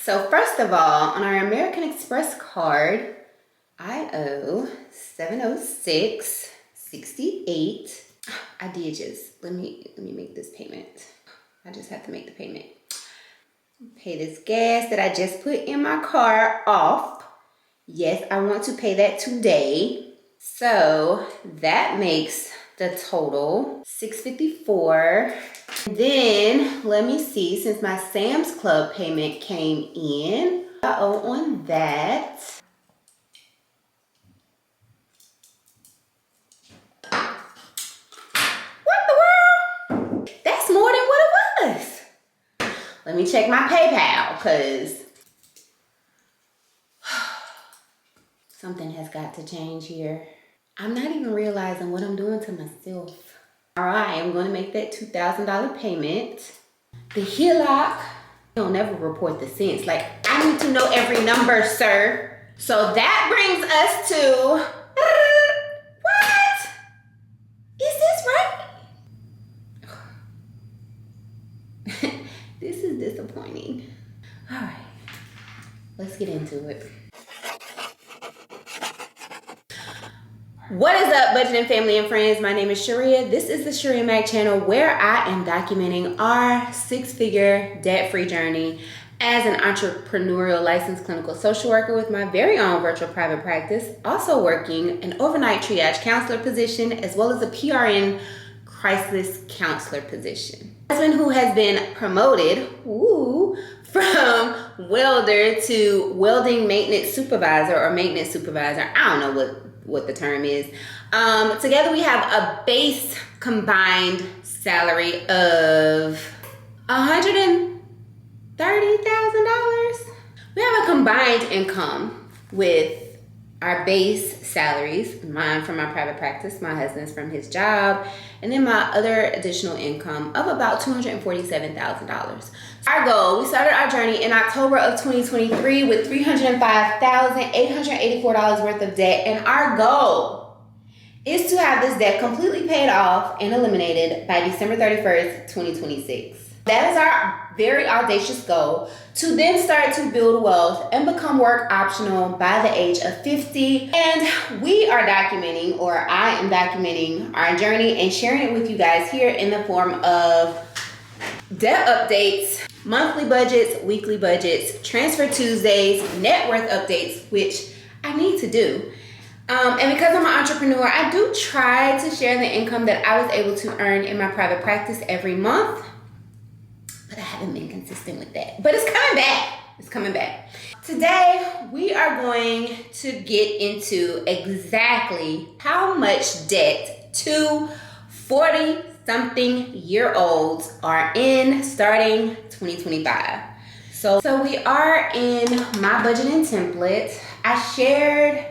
So first of all, on our American Express card, I owe $706.68. I did just let me make this payment. I just have to make the payment. Pay this gas that I just put in my car off. Yes, I want to pay that today. So that makes the total $654. Then let me see, since my Sam's Club payment came in, I owe on that that's more than what it was. Let me check my PayPal, because something has got to change here. I'm not even realizing what I'm doing to myself. All right, I'm going to make that $2,000 payment. The HELOC, they'll never report the cents. Like, I need to know every number, sir. So that brings us to, what? Is this right? This is disappointing. All right, let's get into it. What is up, budgeting family and friends? My name is Sharia. This is the Sharia Mac channel, where I am documenting our six-figure debt-free journey as an entrepreneurial licensed clinical social worker with my very own virtual private practice, also working an overnight triage counselor position, as well as a PRN crisis counselor position. My husband, who has been promoted from welder to welding maintenance supervisor or maintenance supervisor. I don't know what the term is. Together we have a base combined salary of $130,000. We have a combined income with our base salaries, mine from my private practice, my husband's from his job, and then my other additional income of about $247,000. Our goal, we started our journey in October of 2023 with $305,884 worth of debt, and our goal is to have this debt completely paid off and eliminated by December 31st, 2026. That is our very audacious goal, to then start to build wealth and become work optional by the age of 50. And we are documenting, or I am documenting, our journey and sharing it with you guys here in the form of debt updates, monthly budgets, weekly budgets, transfer Tuesdays, net worth updates, which I need to do. And because I'm an entrepreneur, I do try to share the income that I was able to earn in my private practice every month. But I haven't been consistent with that. But it's coming back. It's coming back. Today, we are going to get into exactly how much debt two 40-something-year-olds are in starting 2025. So we are in my budgeting template. I shared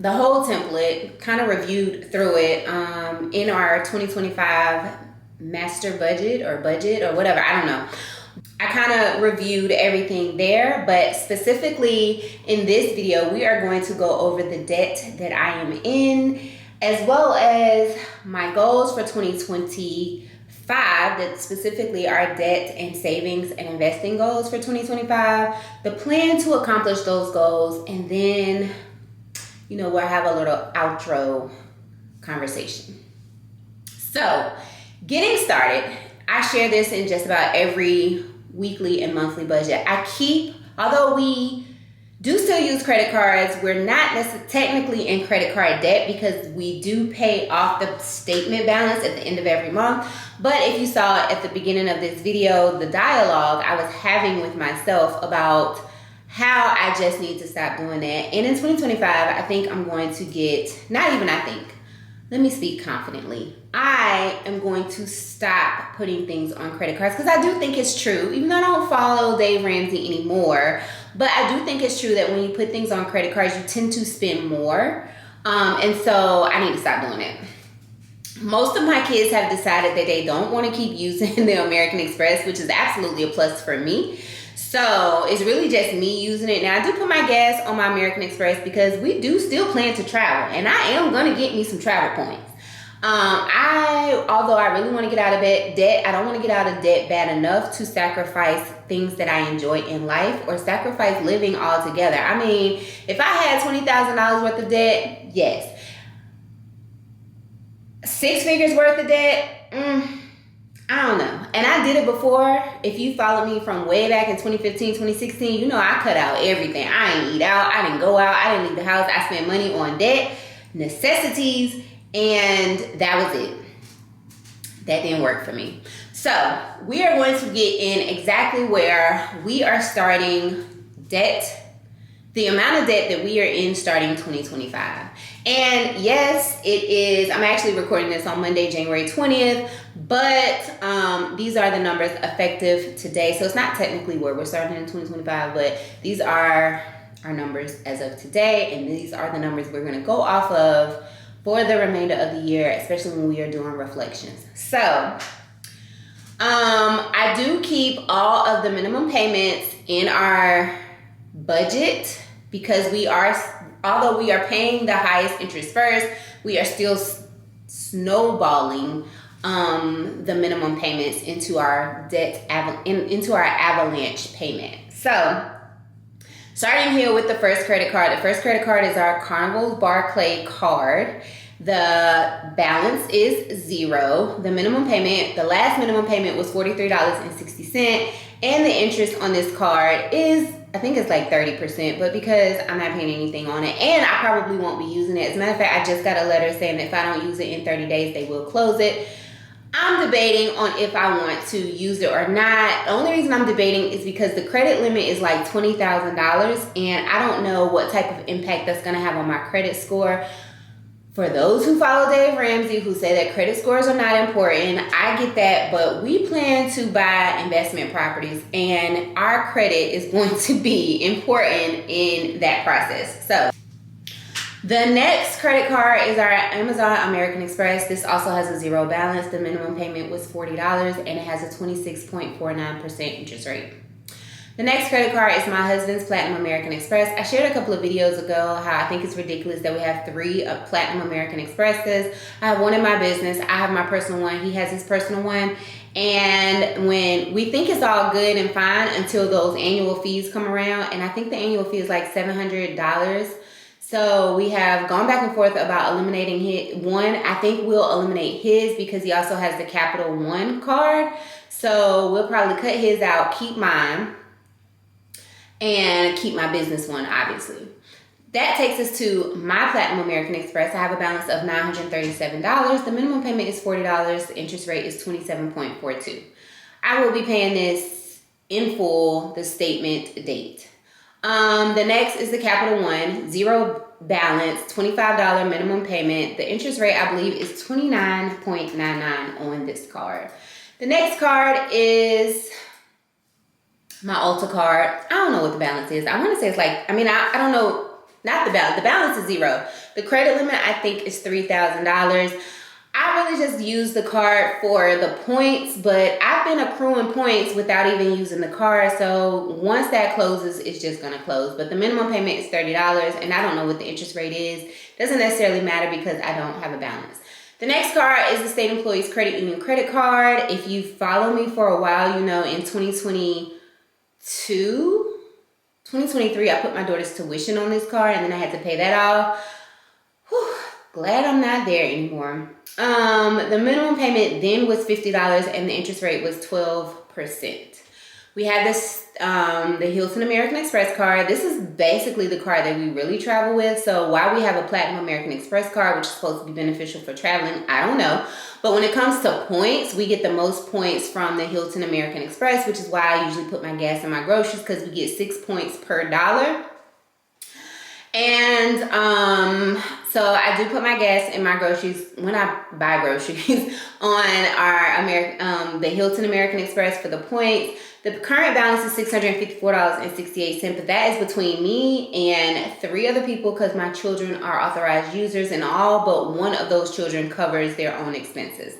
the whole template, kind of reviewed through it in our 2025 master budget or whatever, I don't know. I kind of reviewed everything there, but specifically in this video, we are going to go over the debt that I am in, as well as my goals for 2025, that specifically are debt and savings and investing goals for 2025, the plan to accomplish those goals, and then, we'll have a little outro conversation. So, getting started, I share this in just about every weekly and monthly budget. Although we do still use credit cards, we're not technically in credit card debt because we do pay off the statement balance at the end of every month. But if you saw at the beginning of this video, the dialogue I was having with myself about how I just need to stop doing that. And in 2025, I think I'm going to let me speak confidently. I am going to stop putting things on credit cards, because I do think it's true, even though I don't follow Dave Ramsey anymore, but I do think it's true that when you put things on credit cards, you tend to spend more. And so I need to stop doing it. Most of my kids have decided that they don't want to keep using the American Express, which is absolutely a plus for me. So it's really just me using it. Now, I do put my gas on my American Express because we do still plan to travel, and I am going to get me some travel points. Although I really want to get out of debt, I don't want to get out of debt bad enough to sacrifice things that I enjoy in life or sacrifice living altogether. I mean, if I had $20,000 worth of debt, yes. 6 figures worth of debt, I don't know. And I did it before. If you follow me from way back in 2015, 2016, you know I cut out everything. I didn't eat out. I didn't go out. I didn't leave the house. I spent money on debt, necessities, and that was it. That didn't work for me. So we are going to get in exactly where we are starting debt, the amount of debt that we are in starting 2025. And yes, it is, I'm actually recording this on Monday, January 20th, but these are the numbers effective today. So it's not technically where we're starting in 2025, but these are our numbers as of today. And these are the numbers we're going to go off of for the remainder of the year, especially when we are doing reflections. So I do keep all of the minimum payments in our budget because although we are paying the highest interest first, we are still snowballing the minimum payments into our debt, into our avalanche payment. So starting here with the first credit card. The first credit card is our Carnival Barclay card. The balance is $0. The minimum payment, the last minimum payment was $43.60. And the interest on this card is, I think it's like 30%, but because I'm not paying anything on it, and I probably won't be using it. As a matter of fact, I just got a letter saying that if I don't use it in 30 days, they will close it. I'm debating on if I want to use it or not. The only reason I'm debating is because the credit limit is like $20,000, and I don't know what type of impact that's going to have on my credit score. For those who follow Dave Ramsey, who say that credit scores are not important, I get that, but we plan to buy investment properties, and our credit is going to be important in that process. So the next credit card is our Amazon American Express. This also has a $0 balance. The minimum payment was $40, and it has a 26.49% interest rate. The next credit card is my husband's Platinum American Express. I shared a couple of videos ago how I think it's ridiculous that we have 3 Platinum American Expresses. I have one in my business. I have my personal one. He has his personal one. And when we think it's all good and fine until those annual fees come around, and I think the annual fee is like $700. So we have gone back and forth about eliminating his one. I think we'll eliminate his because he also has the Capital One card. So we'll probably cut his out, keep mine, and keep my business one, obviously. That takes us to my Platinum American Express. I have a balance of $937. The minimum payment is $40. The interest rate is 27.42. I will be paying this in full, the statement date. The next is the Capital One, $0 balance, $25 minimum payment. The interest rate, I believe, is 29.99 on this card. The next card is my Ulta card. I don't know what the balance is. I want to say it's like, I don't know, not the balance. The balance is $0. The credit limit, I think, is $3,000. I really just use the card for the points, but I've been accruing points without even using the card. So once that closes, it's just going to close. But the minimum payment is $30, and I don't know what the interest rate is. Doesn't necessarily matter because I don't have a balance. The next card is the State Employees Credit Union credit card. If you follow me for a while, you know in 2023, I put my daughter's tuition on this card, and then I had to pay that off. Whew, glad I'm not there anymore. The minimum payment then was $50, and the interest rate was 12%. We have this, the Hilton American Express card. This is basically the card that we really travel with. So while we have a Platinum American Express card, which is supposed to be beneficial for traveling, I don't know. But when it comes to points, we get the most points from the Hilton American Express, which is why I usually put my gas in my groceries, because we get 6 points per dollar. And so I do put my gas in my groceries when I buy groceries on our the Hilton American Express for the points. The current balance is $654.68, but that is between me and 3 other people because my children are authorized users, and all but one of those children covers their own expenses.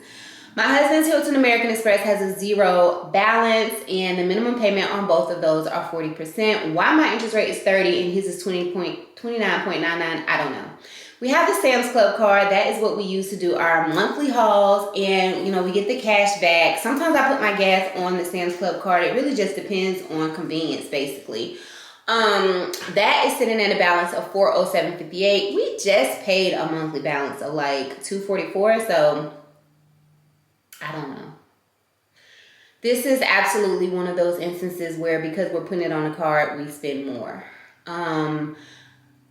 My husband's Hilton American Express has a $0 balance, and the minimum payment on both of those are 40%. Why my interest rate is 30 and his is 29.99, I don't know. We have the Sam's Club card. That is what we use to do our monthly hauls, and you know, we get the cash back. Sometimes I put my gas on the Sam's Club card. It really just depends on convenience, basically. That is sitting at a balance of $407.58. We just paid a monthly balance of like $244, so I don't know. This is absolutely one of those instances where because we're putting it on a card, we spend more.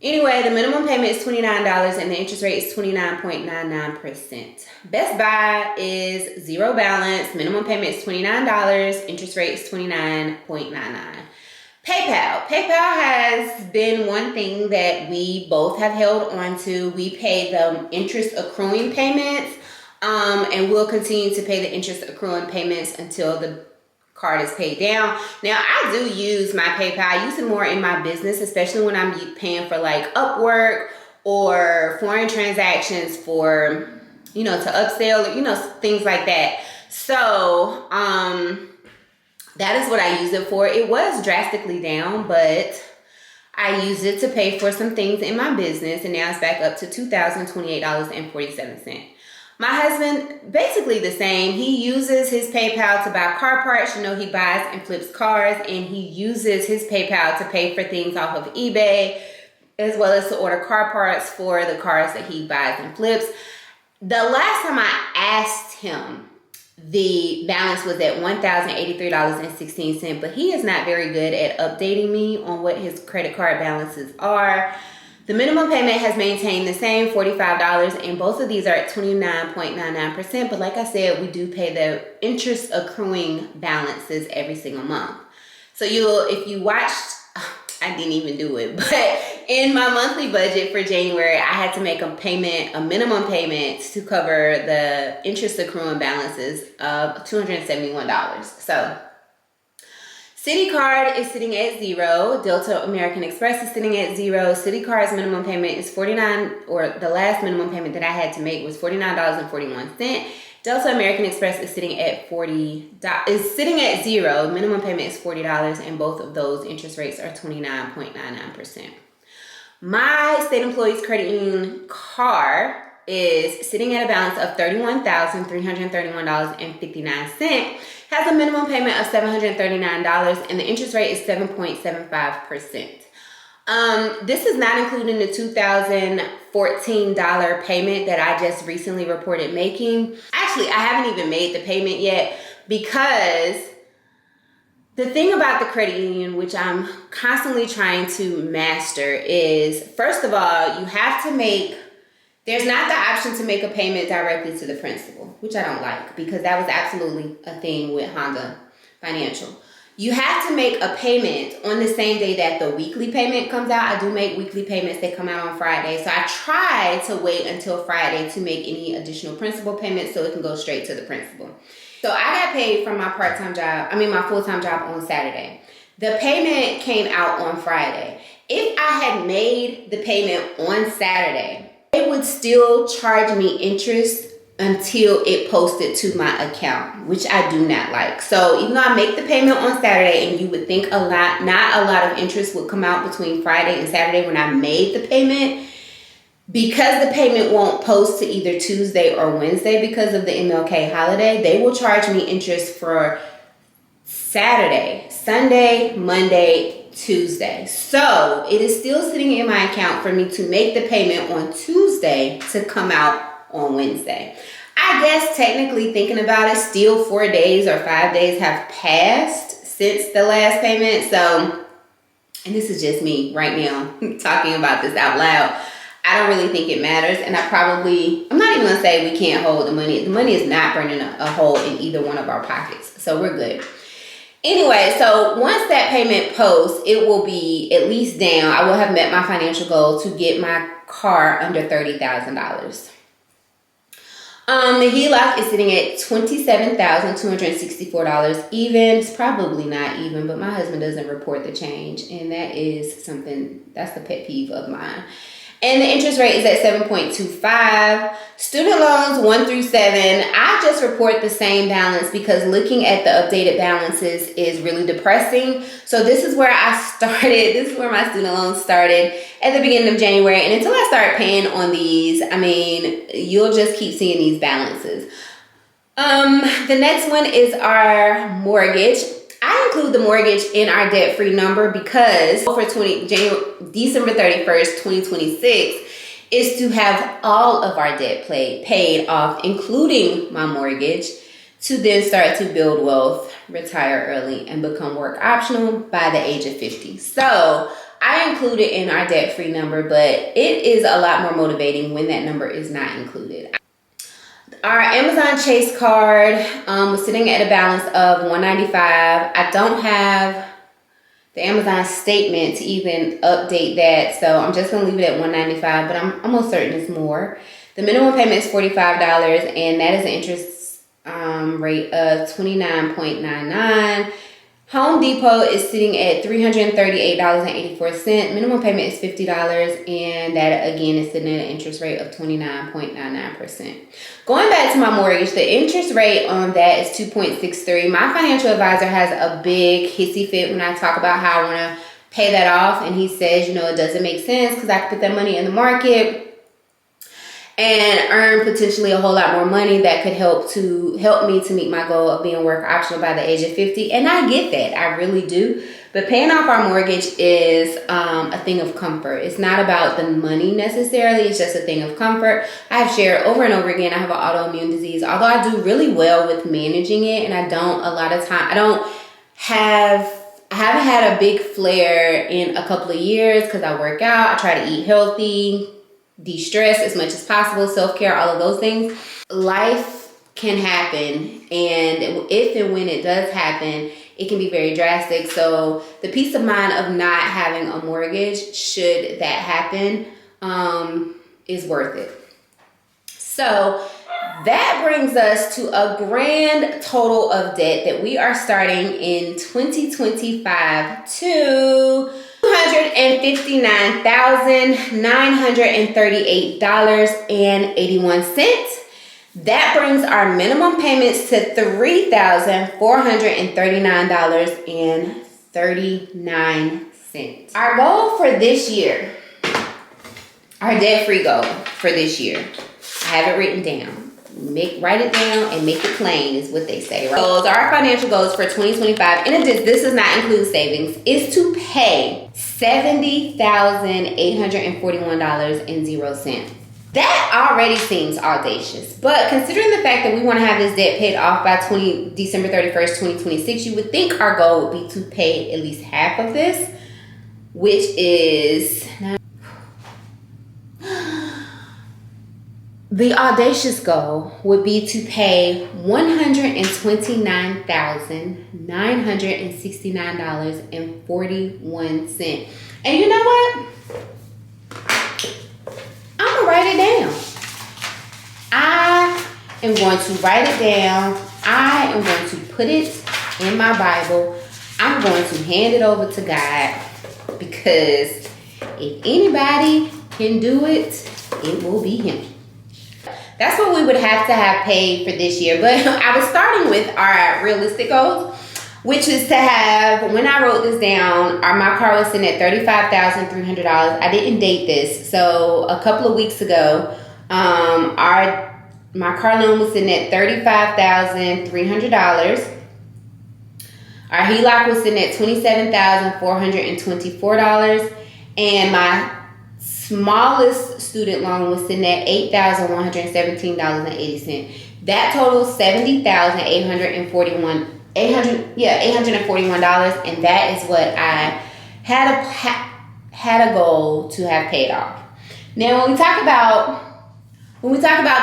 Anyway, the minimum payment is $29 and the interest rate is 29.99%. Best Buy is zero balance. Minimum payment is $29. Interest rate is 29.99. PayPal. PayPal has been one thing that we both have held on to. We pay the interest accruing payments, and we'll continue to pay the interest accruing payments until the card is paid down. Now, I do use my PayPal. I use it more in my business, especially when I'm paying for like Upwork or foreign transactions for, you know, to upsell, you know, things like that. So, that is what I use it for. It was drastically down, but I used it to pay for some things in my business, and now it's back up to $2,028.47. My husband, basically the same. He uses his PayPal to buy car parts. You know, he buys and flips cars, and he uses his PayPal to pay for things off of eBay, as well as to order car parts for the cars that he buys and flips. The last time I asked him, the balance was at $1,083.16, but he is not very good at updating me on what his credit card balances are. The minimum payment has maintained the same, $45, and both of these are at 29.99%. But like I said, we do pay the interest accruing balances every single month. So if you watched, I didn't even do it, but in my monthly budget for January, I had to make a minimum payment to cover the interest accruing balances of $271. So Citi Card is sitting at zero. Delta American Express is sitting at zero. Citi Card's minimum payment is $49, or the last minimum payment that I had to make was $49.41. Delta American Express is sitting at zero. Minimum payment is $40, and both of those interest rates are 29.99%. My state employees credit union car is sitting at a balance of $31,331.59. Has a minimum payment of $739, and the interest rate is 7.75%. This is not including the $2,014 payment that I just recently reported making. Actually, I haven't even made the payment yet, because the thing about the credit union, which I'm constantly trying to master, is first of all, there's not the option to make a payment directly to the principal, which I don't like, because that was absolutely a thing with Honda Financial. You have to make a payment on the same day that the weekly payment comes out. I do make weekly payments that come out on Friday. So I try to wait until Friday to make any additional principal payments so it can go straight to the principal. So I got paid from my my full-time job on Saturday. The payment came out on Friday. If I had made the payment on Saturday, it would still charge me interest until it posted to my account, which I do not like. So even though I make the payment on Saturday, and you would think not a lot of interest would come out between Friday and Saturday when I made the payment, because the payment won't post to either Tuesday or Wednesday because of the MLK holiday, they will charge me interest for Saturday, Sunday, Monday, Tuesday. So it is still sitting in my account for me to make the payment on Tuesday to come out on Wednesday. I guess technically, thinking about it, still 4 days or 5 days have passed since the last payment. So, and this is just me right now talking about this out loud. I don't really think it matters, and I'm not even gonna say we can't hold the money. The money is not burning a hole in either one of our pockets, so we're good. Anyway, so once that payment posts, it will be at least down. I will have met my financial goal to get my car under $30,000. The HELOC is sitting at $27,264 even. It's probably not even, but my husband doesn't report the change, and that is something, that's a pet peeve of mine. And the interest rate is at 7.25. Student loans 1 through 7, I just report the same balance because looking at the updated balances is really depressing. So this is where I started. This is where my student loans started at the beginning of January. And until I start paying on these, I mean, you'll just keep seeing these balances. The next one is our mortgage. I include the mortgage in our debt-free number because for December 31st, 2026 is to have all of our debt paid off, including my mortgage, to then start to build wealth, retire early, and become work optional by the age of 50. So I include it in our debt-free number, but it is a lot more motivating when that number is not included. Our Amazon Chase card was sitting at a balance of $195. I don't have the Amazon statement to even update that, so I'm just gonna leave it at $195, but I'm almost certain it's more. The minimum payment is $45, and that is an interest rate of 29.99. Home Depot is sitting at $338.84. Minimum payment is $50, and that again is sitting at an interest rate of 29.99%. Going back to my mortgage, the interest rate on that is 2.63. My financial advisor has a big hissy fit when I talk about how I want to pay that off, and he says, you know, it doesn't make sense because I could put that money in the market and earn potentially a whole lot more money that could help me to meet my goal of being work optional by the age of 50. And I get that, I really do. But paying off our mortgage is a thing of comfort. It's not about the money necessarily, it's just a thing of comfort. I've shared over and over again, I have an autoimmune disease. Although I do really well with managing it, and I haven't had a big flare in a couple of years because I work out, I try to eat healthy, de-stress as much as possible, self-care, all of those things. Life can happen, and if and when it does happen, it can be very drastic. So the peace of mind of not having a mortgage, should that happen, is worth it. So that brings us to a grand total of debt that we are starting in 2025 to $259,938.81. That brings our minimum payments to $3,439.39. Our goal for this year, our debt-free goal for this year, I have it written down. Write it down and make it plain is what they say. Right? So our financial goals for 2025, and this does not include savings, is to pay $70,841.00. That already seems audacious, but considering the fact that we want to have this debt paid off by December 31st, 2026, you would think our goal would be to pay at least half of this, which is the audacious goal would be to pay $129,969.41. And you know what? I'm going to write it down. I am going to write it down. I am going to put it in my Bible. I'm going to hand it over to God, because if anybody can do it, it will be him. That's what we would have to have paid for this year. But I was starting with our realistic goals, which is to have, when I wrote this down, my car was sitting at $35,300. I didn't date this. So a couple of weeks ago, my car loan was sitting at $35,300. Our HELOC was sitting at $27,424. And my smallest student loan was sitting at $8,117.80. That totals $70,841. $841, and that is what I had a goal to have paid off. Now, when we talk about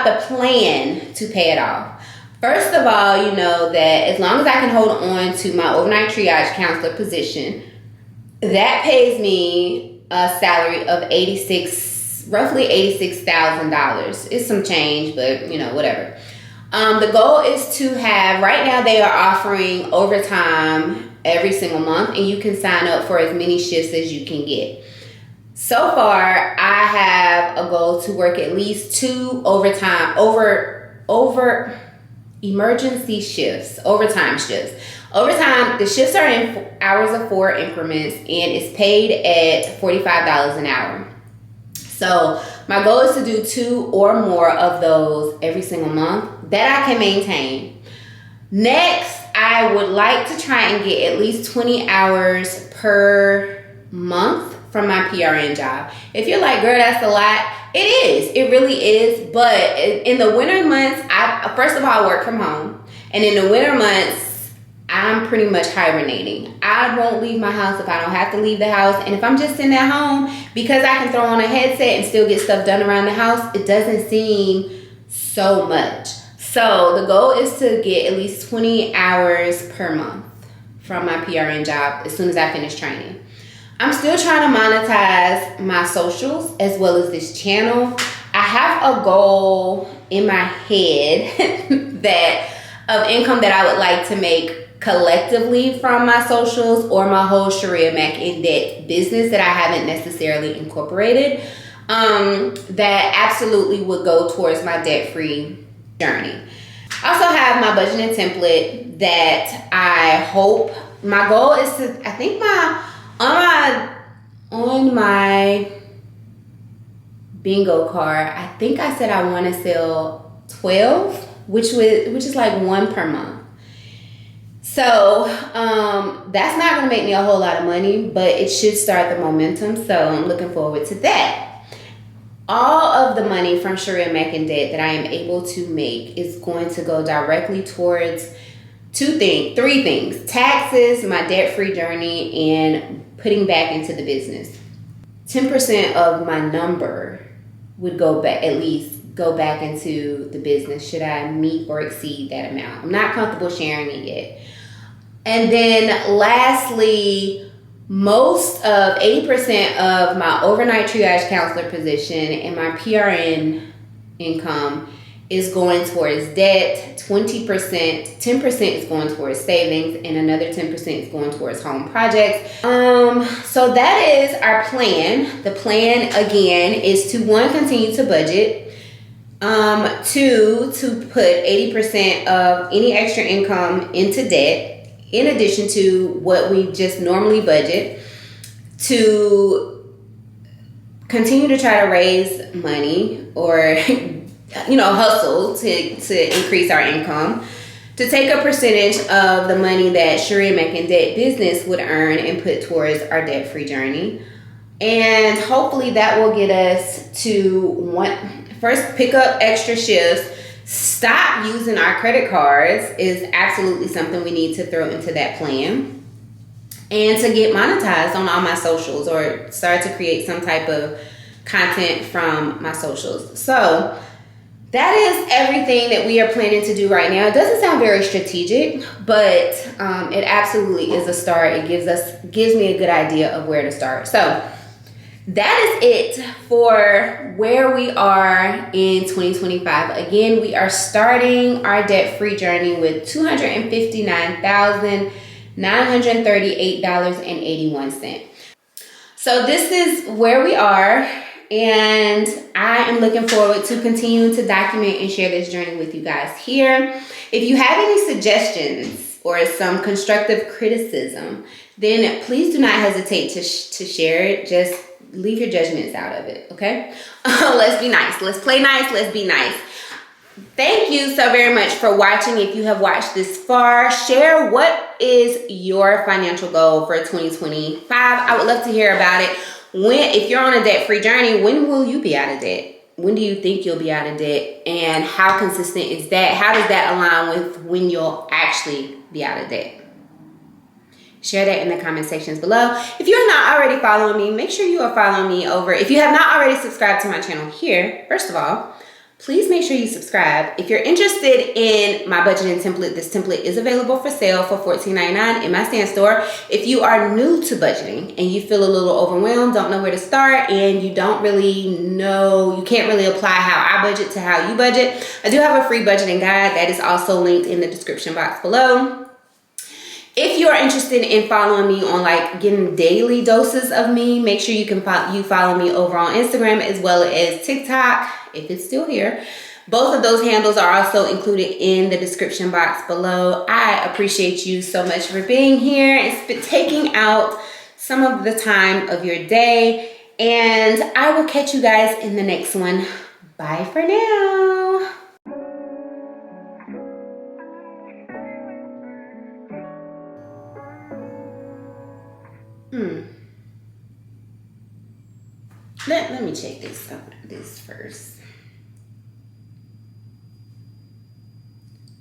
the plan to pay it off, first of all, you know that as long as I can hold on to my overnight triage counselor position, that pays me a salary of roughly $86,000. It's some change, but you know, whatever. The goal is to have, right now they are offering overtime every single month, and you can sign up for as many shifts as you can get. So far, I have a goal to work at least 2 emergency shifts, overtime shifts. Overtime, the shifts are in hours of 4 increments and it's paid at $45 an hour. So my goal is to do 2 or more of those every single month that I can maintain. Next, I would like to try and get at least 20 hours per month from my PRN job. If you're like, girl, that's a lot. It is. It really is. But in the winter months, first of all, I work from home. And in the winter months, I'm pretty much hibernating. I won't leave my house if I don't have to leave the house. And if I'm just sitting at home, because I can throw on a headset and still get stuff done around the house, it doesn't seem so much. So the goal is to get at least 20 hours per month from my PRN job as soon as I finish training. I'm still trying to monetize my socials as well as this channel. I have a goal in my head of income that I would like to make collectively from my socials or my whole Sharia Mac in Debt business that I haven't necessarily incorporated, that absolutely would go towards my debt-free journey. I also have my budgeting template that I hope, my goal is to, I think on my bingo card, I think I said I want to sell 12, which is like 1 per month. So that's not going to make me a whole lot of money, but it should start the momentum. So I'm looking forward to that. All of the money from Sharia Mac and Debt that I am able to make is going to go directly towards 3 things: taxes, my debt-free journey, and putting back into the business. 10% of my number would go back into the business should I meet or exceed that amount. I'm not comfortable sharing it yet. And then lastly, 80% of my overnight triage counselor position and my PRN income is going towards debt. 10% is going towards savings, and another 10% is going towards home projects. So that is our plan. The plan again is to 1, continue to budget. 2, to put 80% of any extra income into debt, in addition to what we just normally budget, to continue to try to raise money or hustle to increase our income, to take a percentage of the money that Sharia Mac and Debt business would earn and put towards our debt-free journey. And hopefully that will get us to first pick up extra shifts. Stop using our credit cards is absolutely something we need to throw into that plan. And to get monetized on all my socials or start to create some type of content from my socials. So that is everything that we are planning to do right now. It doesn't sound very strategic, but it absolutely is a start. It gives me a good idea of where to start. So that is it for where we are in 2025. Again, we are starting our debt-free journey with $259,938.81. So this is where we are, and I am looking forward to continuing to document and share this journey with you guys here. If you have any suggestions or some constructive criticism, then please do not hesitate to share it. Just leave your judgments out of it, okay? Let's be nice. Let's play nice. Let's be nice. Thank you so very much for watching. If you have watched this far, share what is your financial goal for 2025. I would love to hear about it. If you're on a debt-free journey, when will you be out of debt? When do you think you'll be out of debt? And how consistent is that? How does that align with when you'll actually be out of debt? Share that in the comment sections below. If you're not already following me, make sure you are following me over. If you have not already subscribed to my channel here, first of all, please make sure you subscribe. If you're interested in my budgeting template, this template is available for sale for $14.99 in my Stan store. If you are new to budgeting and you feel a little overwhelmed, don't know where to start, and you don't really know, you can't really apply how I budget to how you budget, I do have a free budgeting guide that is also linked in the description box below. If you're interested in following me on like getting daily doses of me, make sure you can follow me over on Instagram as well as TikTok if it's still here. Both of those handles are also included in the description box below. I appreciate you so much for being here and taking out some of the time of your day. And I will catch you guys in the next one. Bye for now. Let me check this first.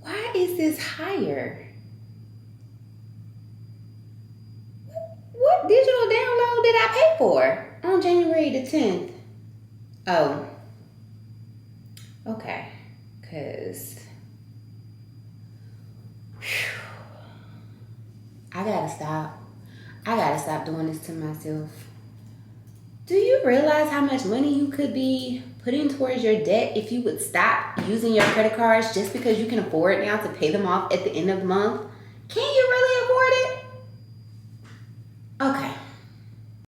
Why is this higher? What digital download did I pay for on January the 10th? Oh, okay, because I gotta stop doing this to myself. Do you realize how much money you could be putting towards your debt if you would stop using your credit cards just because you can afford now to pay them off at the end of the month? Can you really afford